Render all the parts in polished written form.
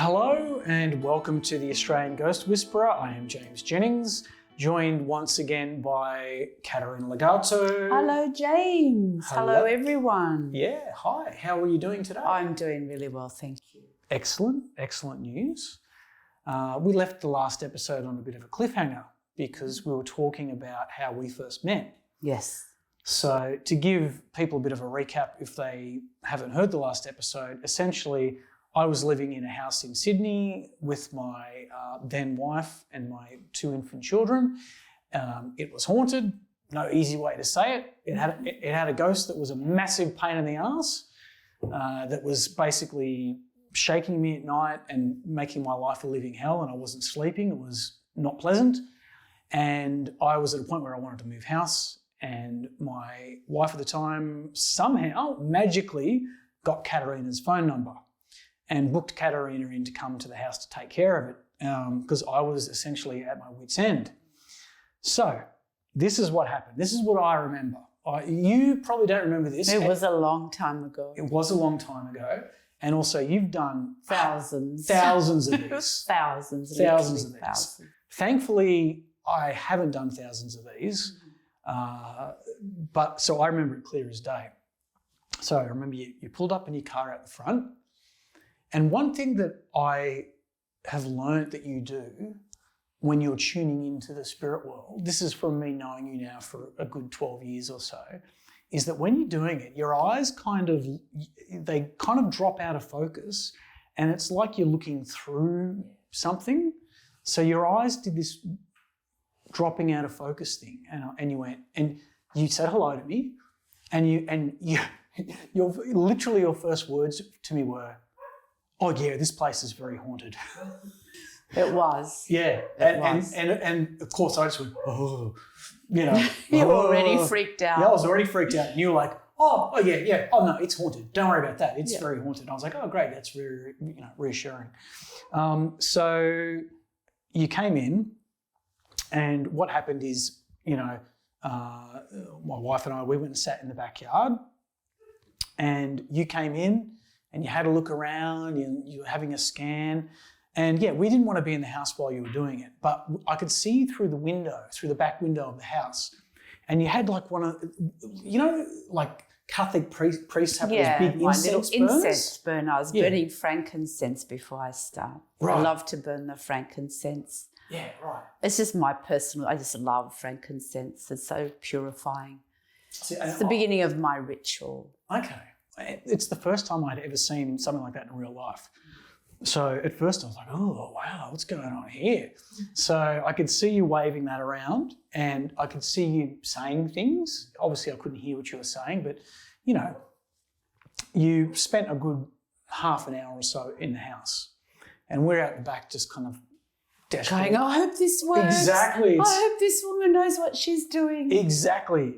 Hello and welcome to the Australian Ghost Whisperer. I am James Jennings, joined once again by Caterina Ligato. Hello, James. Hello, everyone. Yeah, hi. How are you doing today? I'm doing really well, thank you. Excellent news. We left the last episode on a bit of a cliffhanger because we were talking about how we first met. Yes. So to give people a bit of a recap if they haven't heard the last episode, essentially I was living in a house in Sydney with my then wife and my 2 infant children. It was haunted, no easy way to say it. It had a ghost that was a massive pain in the ass that was basically shaking me at night and making my life a living hell, and I wasn't sleeping. It was not pleasant. And I was at a point where I wanted to move house, and my wife at the time somehow magically got Caterina's phone number and booked Caterina in to come to the house to take care of it because I was essentially at my wit's end. So this is what happened. This is what I remember. You probably don't remember this. It was a long time ago. It was a long time ago. And also you've done thousands of these. Thousands of these. Thousands. Thankfully, I haven't done thousands of these, but so I remember it clear as day. So I remember you pulled up in your car out the front. And one thing that I have learned that you do when you're tuning into the spirit world, this is from me knowing you now for a good 12 years or so, is that when you're doing it, your eyes kind of drop out of focus, and it's like you're looking through something. So your eyes did this dropping out of focus thing, and you went, and you said hello to me, and your literally your first words to me were, "Oh yeah, this place is very haunted." It was. Yeah, and of course I just went, oh, you know. You were already freaked out. Yeah, I was already freaked out, and you were like, oh yeah, oh no, it's haunted. Don't worry about that. It's very haunted. And I was like, oh great, that's very reassuring. So you came in, and what happened is, my wife and I, we went and sat in the backyard, and you came in. And you had a look around, you were having a scan. And yeah, we didn't want to be in the house while you were doing it, but I could see through the back window of the house. And you had like one of, like Catholic priests have those big incense burners. Incense burner. I was burning frankincense before I start. Right. I love to burn the frankincense. Yeah, right. It's just I just love frankincense. It's so purifying. It's the beginning of my ritual. Okay. It's the first time I'd ever seen something like that in real life. So at first I was like, oh, wow, what's going on here? So I could see you waving that around, and I could see you saying things. Obviously I couldn't hear what you were saying, but, you spent a good half an hour or so in the house. And we're out the back just kind of desperate. Going, I hope this works. Exactly. I hope this woman knows what she's doing. Exactly.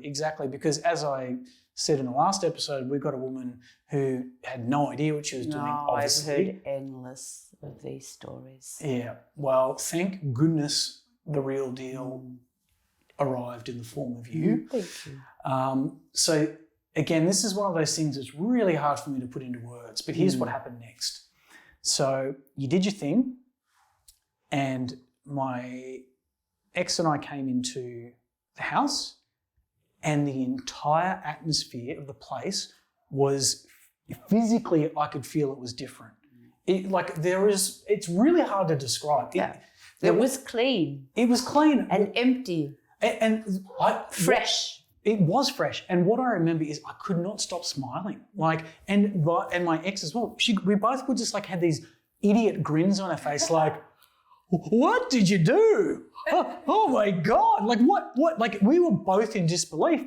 Because as I said in the last episode, we got a woman who had no idea what she was doing. Obviously. I've heard endless of these stories. Yeah. Well, thank goodness the real deal arrived in the form of you. Thank you. So again, this is one of those things that's really hard for me to put into words, but here's what happened next. So you did your thing, and my ex and I came into the house, and the entire atmosphere of the place was physically, I could feel it was different. It's really hard to describe. It was clean. It was clean. And empty. And fresh. It was fresh. And what I remember is I could not stop smiling. And my ex as well. We both would just had these idiot grins on our face like, what did you do? Oh my God. What? We were both in disbelief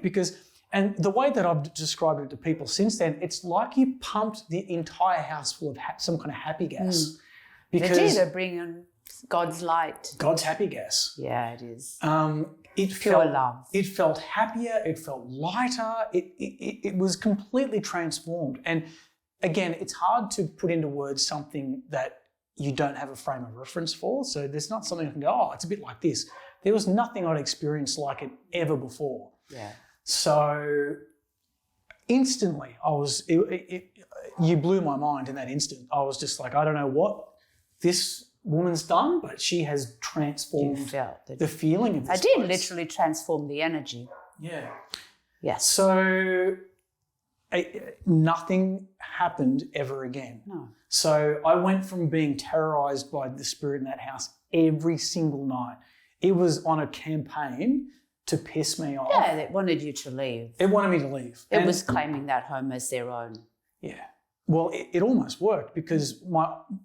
and the way that I've described it to people since then, it's like you pumped the entire house full of some kind of happy gas. Because they're bringing God's light. God's happy gas. Yeah, it is. Pure love. It felt happier. It felt lighter. It was completely transformed. And again, it's hard to put into words something that you don't have a frame of reference for. So there's not something I can go, oh, it's a bit like this. There was nothing I'd experienced like it ever before. Yeah. So instantly you blew my mind in that instant. I was just like, I don't know what this woman's done, but she has transformed the feeling of this I did place. literally transform the energy. Yeah. Yes. So nothing happened ever again. No. So I went from being terrorized by the spirit in that house every single night. It was on a campaign to piss me off. Yeah, they wanted you to leave. It wanted me to leave. It was claiming that home as their own. Yeah. Well, it almost worked because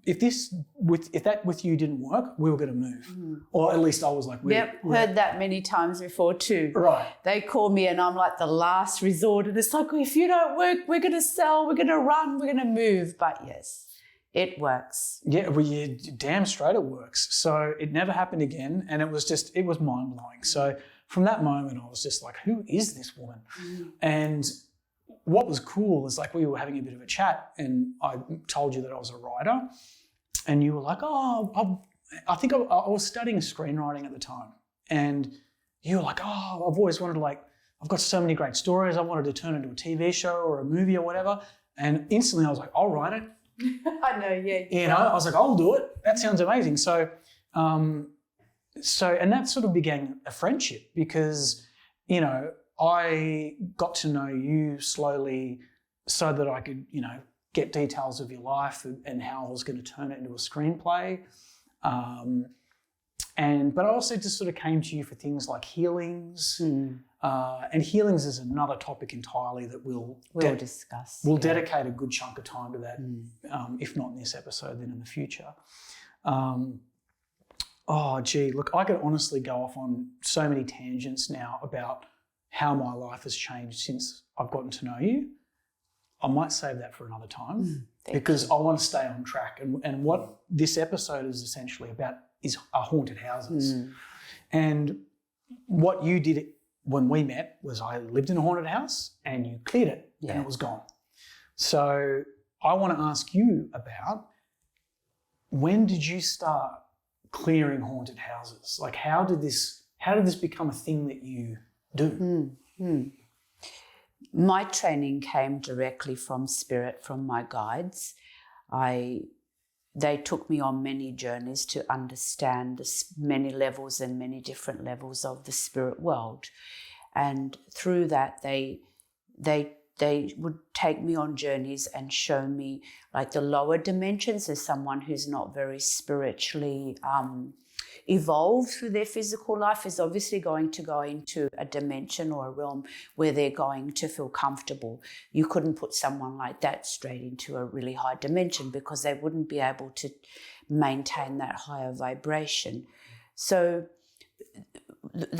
if that with you didn't work, we were going to move. Or at least I was like, heard that many times before too. Right. They call me and I'm like the last resort, and it's like, if you don't work, we're going to sell, we're going to run, we're going to move. But yes, it works. Yeah, well, you're damn straight it works. So it never happened again, and it was mind blowing. So from that moment, I was just like, who is this woman? And what was cool is like we were having a bit of a chat, and I told you that I was a writer, and you were like, I think I was studying screenwriting at the time, and you were like, I've always wanted to I've got so many great stories. I wanted to turn into a TV show or a movie or whatever. And instantly I was like, I'll write it. I know, yeah. You know, I was like, I'll do it. That sounds amazing. So and that sort of began a friendship because, you know, I got to know you slowly so that I could, you know, get details of your life and how I was going to turn it into a screenplay. But I also just sort of came to you for things like healings. And healings is another topic entirely that we'll discuss. We'll dedicate a good chunk of time to that, if not in this episode, then in the future. Look, I could honestly go off on so many tangents now about how my life has changed since I've gotten to know you. I might save that for another time because I want to stay on track. And what this episode is essentially about are haunted houses. And what you did when we met was I lived in a haunted house and you cleared it and it was gone. So I want to ask you about, when did you start clearing haunted houses? Like how did this become a thing that you do? My training came directly from spirit, from my guides. They took me on many journeys to understand the many levels and many different levels of the spirit world. And through that, they would take me on journeys and show me like the lower dimensions as someone who's not very spiritually evolved through their physical life is obviously going to go into a dimension or a realm where they're going to feel comfortable. You couldn't put someone like that straight into a really high dimension because they wouldn't be able to maintain that higher vibration. So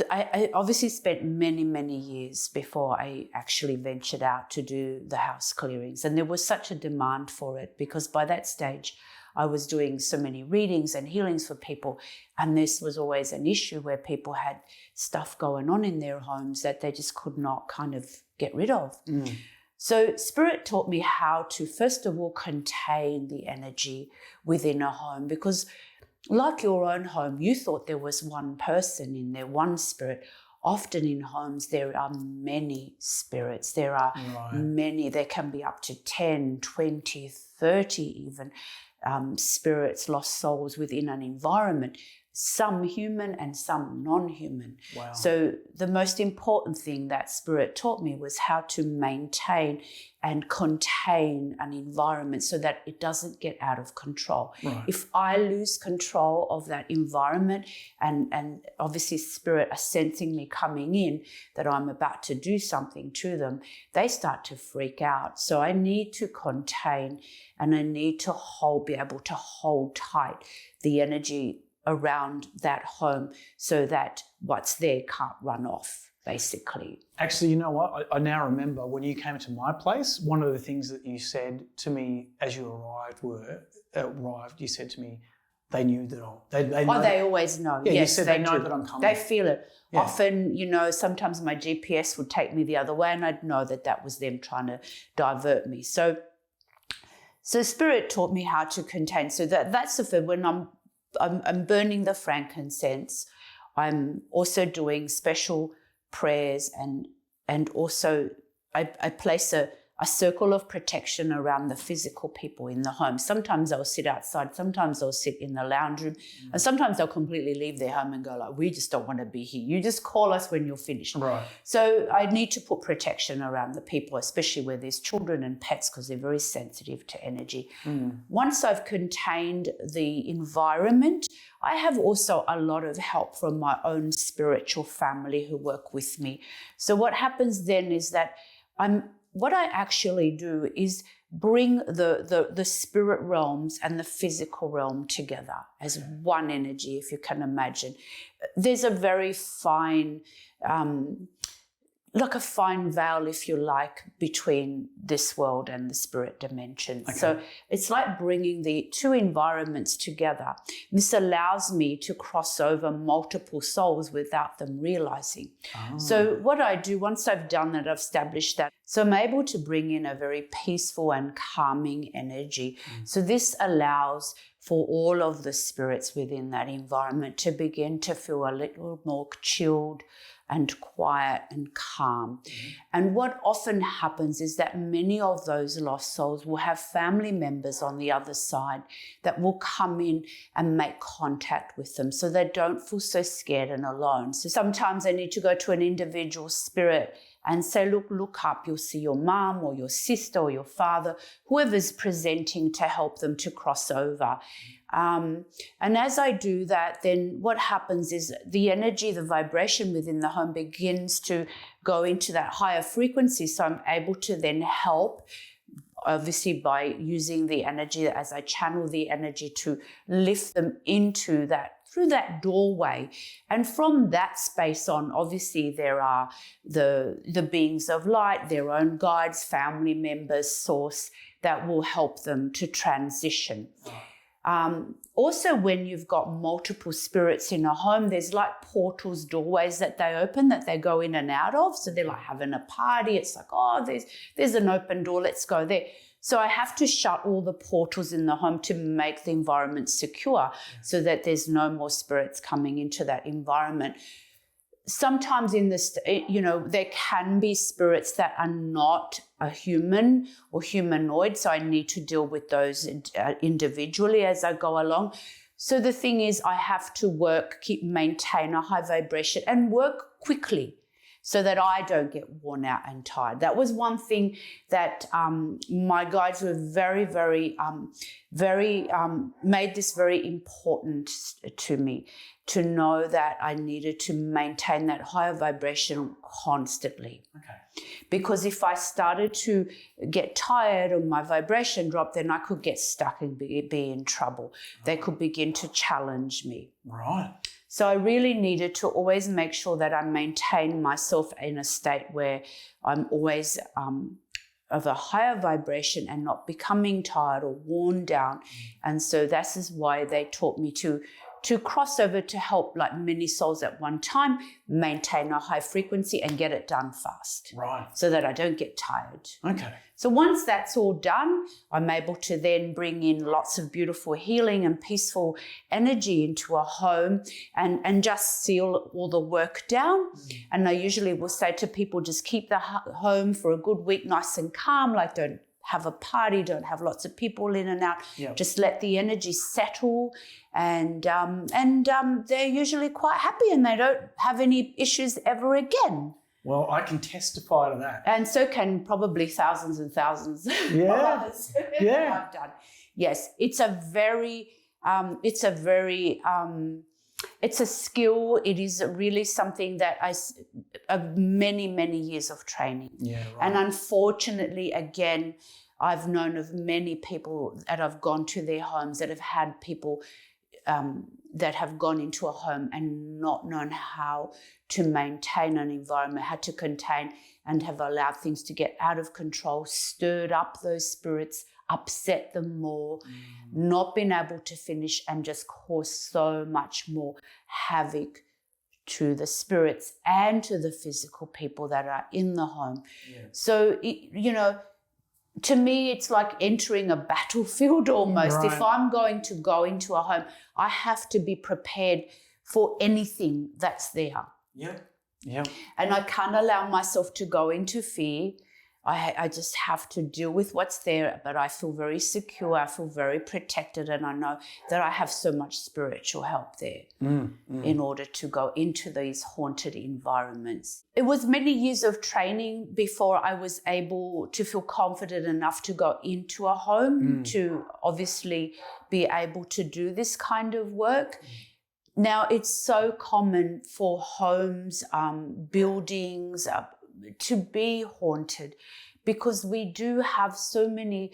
I obviously spent many, many years before I actually ventured out to do the house clearings. And there was such a demand for it because by that stage, I was doing so many readings and healings for people, and this was always an issue where people had stuff going on in their homes that they just could not kind of get rid of. So Spirit taught me how to, first of all, contain the energy within a home, because like your own home, you thought there was one person in there, one spirit. Often in homes, there are many spirits. There are many, there can be up to 10, 20, 30 even. Spirits, lost souls within an environment, some human and some non-human. Wow. So the most important thing that Spirit taught me was how to maintain and contain an environment so that it doesn't get out of control. Right. If I lose control of that environment and obviously Spirit are sensing me coming in that I'm about to do something to them, they start to freak out. So I need to contain and I need to be able to hold tight the energy around that home so that what's there can't run off, basically. Actually, you know what? I now remember when you came to my place, one of the things that you said to me as you arrived, you said to me, they knew that they always know. Yeah, yes, you said they know that I'm coming. They feel it. Yeah. Often, you know, sometimes my GPS would take me the other way and I'd know that was them trying to divert me. So Spirit taught me how to contain. So that's the thing. When I'm burning the frankincense, I'm also doing special prayers and also I a circle of protection around the physical people in the home. Sometimes they'll sit outside, sometimes they'll sit in the lounge room, and sometimes they'll completely leave their home and go like, we just don't want to be here. You just call us when you're finished. Right. So I need to put protection around the people, especially where there's children and pets, because they're very sensitive to energy. Once I've contained the environment, I have also a lot of help from my own spiritual family who work with me. So what happens then is that what I actually do is bring the spirit realms and the physical realm together as one energy, if you can imagine. There's a very fine, like a fine veil, if you like, between this world and the spirit dimension. Okay. So it's like bringing the two environments together. This allows me to cross over multiple souls without them realizing. Oh. So what I do, once I've done that, I've established that, so I'm able to bring in a very peaceful and calming energy. So this allows for all of the spirits within that environment to begin to feel a little more chilled and quiet and calm. And what often happens is that many of those lost souls will have family members on the other side that will come in and make contact with them so they don't feel so scared and alone. So sometimes they need to go to an individual spirit and say, look up, you'll see your mom or your sister or your father, whoever's presenting to help them to cross over. And as I do that, then what happens is the energy, the vibration within the home begins to go into that higher frequency. So I'm able to then help, obviously by using the energy, as I channel the energy to lift them into that, through that doorway. And from that space on, obviously there are the beings of light, their own guides, family members, source, that will help them to transition. Also, when you've got multiple spirits in a home, there's like portals, doorways that they open, that they go in and out of. So they're like having a party. It's like, oh, there's an open door, let's go there. So I have to shut all the portals in the home to make the environment secure so that there's no more spirits coming into that environment. Sometimes in this, there can be spirits that are not a human or humanoid, so I need to deal with those individually as I go along. So the thing is, I have to maintain a high vibration and work quickly so that I don't get worn out and tired. That was one thing that my guides were very, very, made this very important to me, to know that I needed to maintain that higher vibration constantly. Okay. Because if I started to get tired or my vibration dropped, then I could get stuck and be in trouble. They could begin to challenge me. Right. So I really needed to always make sure that I maintain myself in a state where I'm always of a higher vibration and not becoming tired or worn down. And so that is why they taught me to cross over to help like many souls at one time, maintain a high frequency and get it done fast. Right. So that I don't get tired. Okay. So once that's all done, I'm able to then bring in lots of beautiful healing and peaceful energy into a home and just seal all the work down. And I usually will say to people, just keep the home for a good week nice and calm, like don't have a party, don't have lots of people in and out. Yep. Just let the energy settle, and they're usually quite happy and they don't have any issues ever again. Well, I can testify to that. And so can probably thousands and thousands of others. Yeah. I've done. Yes, it's a skill. It is really something that many, many years of training. Yeah, right. And unfortunately, again, I've known of many people that I've gone to their homes that have had people that have gone into a home and not known how to maintain an environment, how to contain, and have allowed things to get out of control, stirred up those spirits, upset them more, not been able to finish, and just cause so much more havoc to the spirits and to the physical people that are in the home. Yeah. So, to me, it's like entering a battlefield almost. Right. If I'm going to go into a home, I have to be prepared for anything that's there. Yeah. Yeah. And I can't allow myself to go into fear. I just have to deal with what's there, but I feel very secure, I feel very protected, and I know that I have so much spiritual help there in order to go into these haunted environments. It was many years of training before I was able to feel confident enough to go into a home to obviously be able to do this kind of work. Now, it's so common for homes, buildings, to be haunted, because we do have so many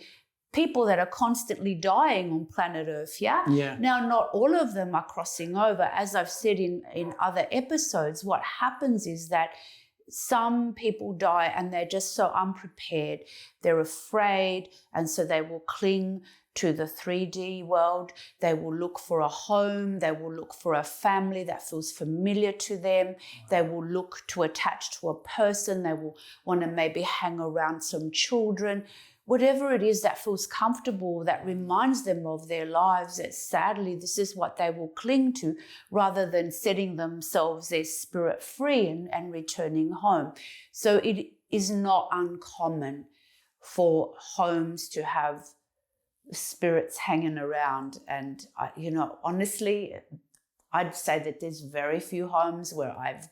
people that are constantly dying on planet Earth, yeah? Now, not all of them are crossing over. As I've said in other episodes, what happens is that some people die and they're just so unprepared. They're afraid, and so they will cling to the 3D world. They will look for a home. They will look for a family that feels familiar to them. They will look to attach to a person. They will want to maybe hang around some children. Whatever it is that feels comfortable, that reminds them of their lives, that sadly this is what they will cling to, rather than setting themselves, their spirit free and returning home. So it is not uncommon for homes to have spirits hanging around. And, honestly, I'd say that there's very few homes where I've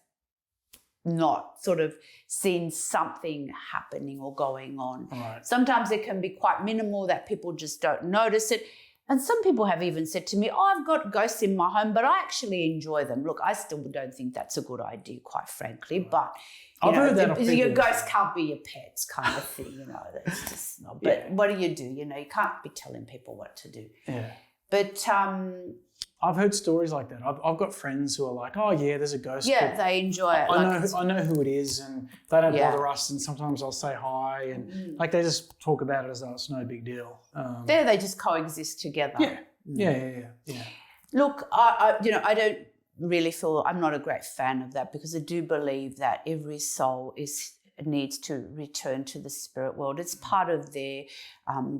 not sort of seen something happening or going on. Right. Sometimes it can be quite minimal that people just don't notice it. And some people have even said to me, I've got ghosts in my home, but I actually enjoy them. Look, I still don't think that's a good idea, quite frankly, but I've heard that your ghosts can't be your pets kind of thing, that's just not. But what do? You can't be telling people what to do. Yeah. But I've heard stories like that. I've got friends who are like, oh yeah, there's a ghost. Yeah, they enjoy it. I know who it is, and they don't bother us, and sometimes I'll say hi, and like they just talk about it as though it's no big deal. They just coexist together. Yeah. Look, I don't really feel, I'm not a great fan of that, because I do believe that every soul needs to return to the spirit world. It's part of their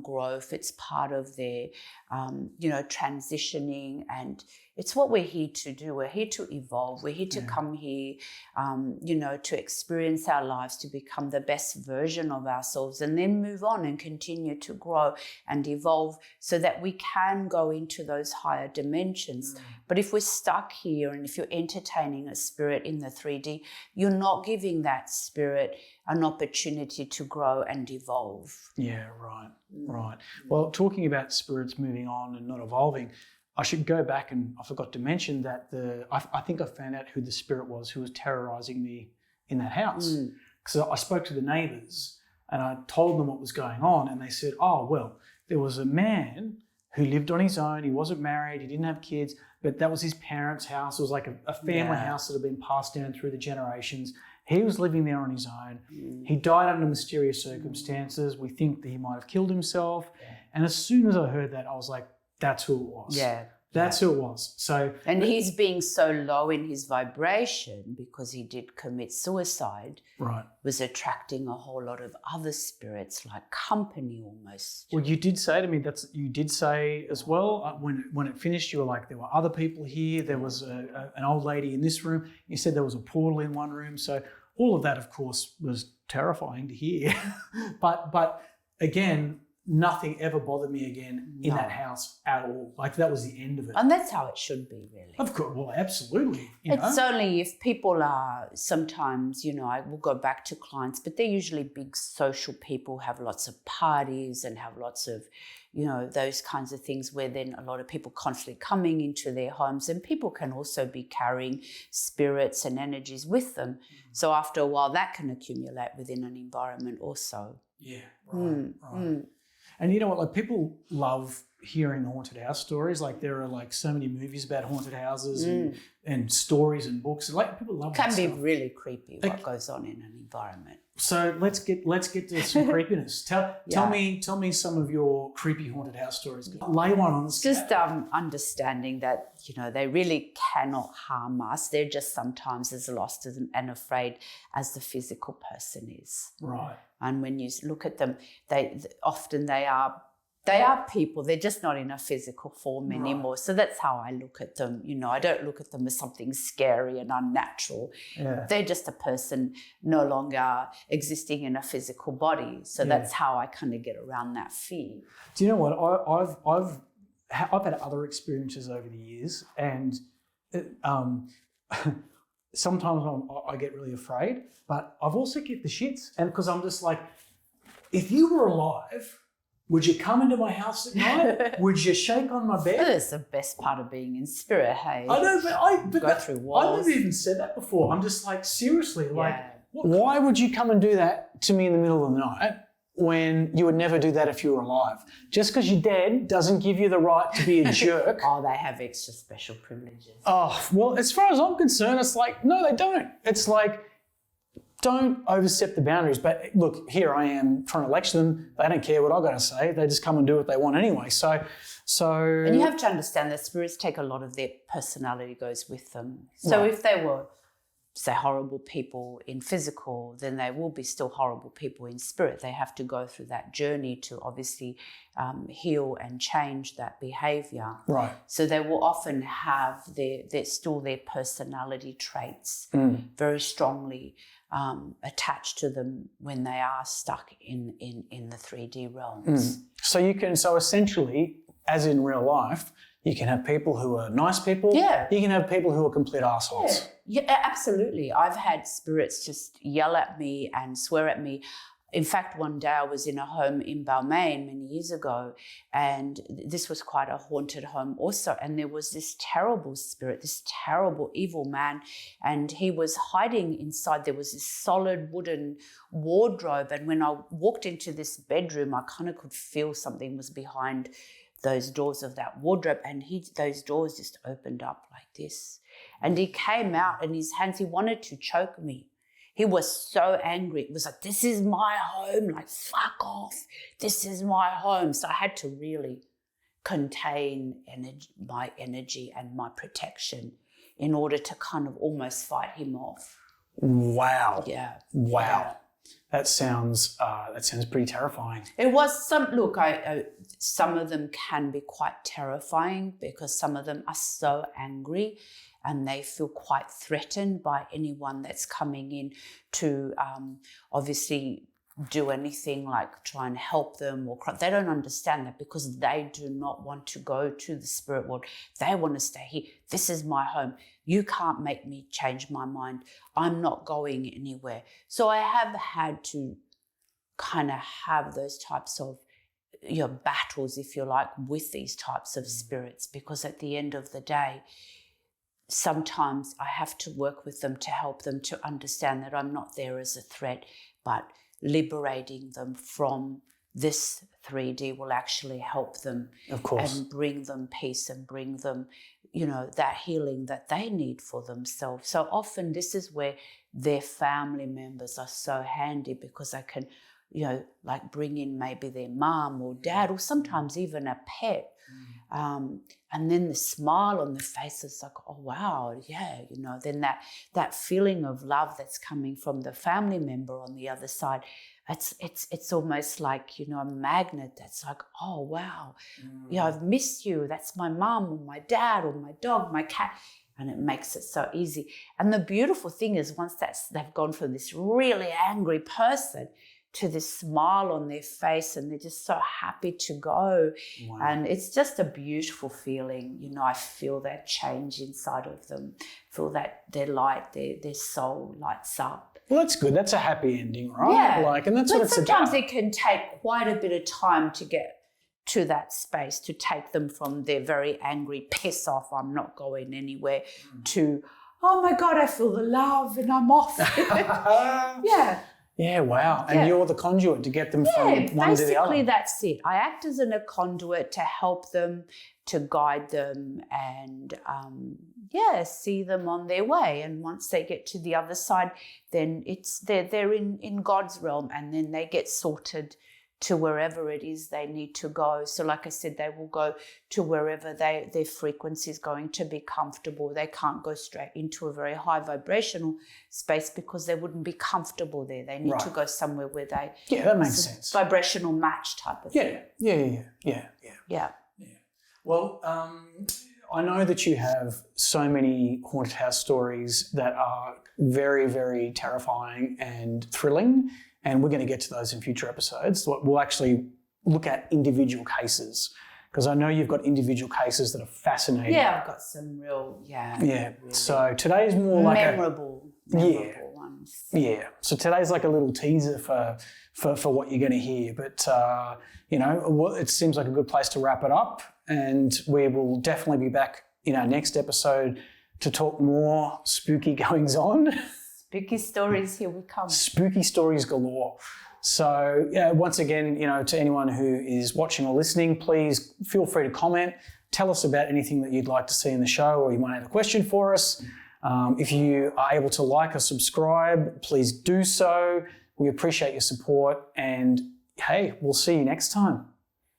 growth. It's part of their, transitioning, and it's what we're here to do. We're here to evolve. We're here to come here, to experience our lives, to become the best version of ourselves, and then move on and continue to grow and evolve so that we can go into those higher dimensions. But if we're stuck here, and if you're entertaining a spirit in the 3D, you're not giving that spirit an opportunity to grow and evolve. Yeah, right. Well, talking about spirits moving on and not evolving, I should go back, and I forgot to mention that I think I found out who the spirit was who was terrorising me in that house. Because I spoke to the neighbours and I told them what was going on, and they said, oh, well, there was a man who lived on his own. He wasn't married. He didn't have kids, but that was his parents' house. It was like a family house that had been passed down through the generations. He was living there on his own. He died under mysterious circumstances. We think that he might have killed himself. And as soon as I heard that, I was like, that's who it was. Yeah. That's who it was. So, and he's being so low in his vibration because he did commit suicide. Right. Was attracting a whole lot of other spirits, like company almost. Well, you did say to me, you did say as well, when it finished, you were like, there were other people here. There was an old lady in this room. You said there was a portal in one room. So all of that, of course, was terrifying to hear. but again, nothing ever bothered me again in that house at all. Like, that was the end of it. And that's how it should be, really. Of course, well, absolutely. It's only if people are sometimes, I will go back to clients, but they're usually big social people, have lots of parties and have lots of, those kinds of things where then a lot of people constantly coming into their homes, and people can also be carrying spirits and energies with them. So after a while, that can accumulate within an environment also. Yeah, right. And you know what, like, people love hearing haunted house stories. Like, there are like so many movies about haunted houses and stories and books. Like, people love that stuff. Can be really creepy what goes on in an environment. So let's get to some creepiness. Tell me some of your creepy haunted house stories. Lay one on us. Just understanding that, they really cannot harm us. They're just sometimes as lost and afraid as the physical person is. Right. And when you look at them, they They are people. They're just not in a physical form anymore. So that's how I look at them. You know, I don't look at them as something scary and unnatural. Yeah. They're just a person no longer existing in a physical body. So that's how I kind of get around that fear. Do you know what? I've had other experiences over the years, and sometimes I get really afraid, but I've also get the shits, and because I'm just like, if you were alive, would you come into my house at night? Would you shake on my bed? That's the best part of being in spirit, hey? I know, but Go through walls. I've never even said that before. I'm just like, seriously, like, why would you come and do that to me in the middle of the night when you would never do that if you were alive? Just because you're dead doesn't give you the right to be a jerk. Oh, they have extra special privileges. Oh, well, as far as I'm concerned, it's like, no, they don't. It's like, don't overstep the boundaries. But look, here I am trying to lecture them. They don't care what I've got to say. They just come and do what they want anyway. So. And you have to understand that spirits take a lot of their personality goes with them. So if they were, say, horrible people in physical, then they will be still horrible people in spirit. They have to go through that journey to obviously heal and change that behavior. Right. So they will often have their personality traits very strongly attached to them when they are stuck in the 3D realms. So essentially, as in real life, you can have people who are nice people. Yeah. You can have people who are complete assholes. Yeah, absolutely. I've had spirits just yell at me and swear at me. In fact, one day I was in a home in Balmain many years ago, and this was quite a haunted home also, and there was this terrible spirit, this terrible evil man, and he was hiding inside. There was this solid wooden wardrobe, and when I walked into this bedroom, I kind of could feel something was behind those doors of that wardrobe, and those doors just opened up like this. And he came out, and his hands, he wanted to choke me. He was so angry. It was like, this is my home, like, fuck off. This is my home. So I had to really contain my energy and my protection in order to kind of almost fight him off. Wow. Yeah. Wow. Yeah. That sounds pretty terrifying. It was some of them can be quite terrifying because some of them are so angry and they feel quite threatened by anyone that's coming in to obviously do anything like try and help them or cry. They don't understand that because they do not want to go to the spirit world. They want to stay here. This is my home. You can't make me change my mind. I'm not going anywhere. So I have had to kind of have those types of battles, if you like, with these types of spirits, because at the end of the day, sometimes I have to work with them to help them to understand that I'm not there as a threat, but liberating them from this 3D will actually help them, of course, and bring them peace and bring them, that healing that they need for themselves. So often this is where their family members are so handy because they can, like bring in maybe their mom or dad or sometimes even a pet. And then the smile on the face is like, oh, wow, yeah, then that feeling of love that's coming from the family member on the other side, it's almost like, a magnet that's like, oh, wow, I've missed you. That's my mom or my dad or my dog, my cat. And it makes it so easy. And the beautiful thing is once they've gone from this really angry person to this smile on their face and they're just so happy to go. Wow. And it's just a beautiful feeling. I feel that change inside of them, feel that their light, their soul lights up. Well, that's good. That's a happy ending, right? Yeah. And that's what it's about. Sometimes it can take quite a bit of time to get to that space, to take them from their very angry, piss off, I'm not going anywhere, to, oh my God, I feel the love and I'm off. Yeah. Yeah, wow. And you're the conduit to get them from one to the other. Basically that's it. I act as a conduit to help them, to guide them and, see them on their way. And once they get to the other side, then they're in God's realm and then they get sorted to wherever it is they need to go. So like I said, they will go to wherever their frequency is going to be comfortable. They can't go straight into a very high vibrational space because they wouldn't be comfortable there. They need to go somewhere where they... Yeah, that makes sense. Vibrational match type of thing. Yeah. Well, I know that you have so many haunted house stories that are very, very terrifying and thrilling, and we're going to get to those in future episodes. We'll actually look at individual cases, because I know you've got individual cases that are fascinating. Yeah, I've got some real, really so today's more like memorable ones. Yeah. So today's like a little teaser for what you're going to hear. But, it seems like a good place to wrap it up. And we will definitely be back in our next episode to talk more spooky goings on. Spooky stories, here we come. Spooky stories galore. So, once again, to anyone who is watching or listening, please feel free to comment. Tell us about anything that you'd like to see in the show, or you might have a question for us. If you are able to like or subscribe, please do so. We appreciate your support, and hey, we'll see you next time.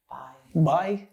Bye. Bye.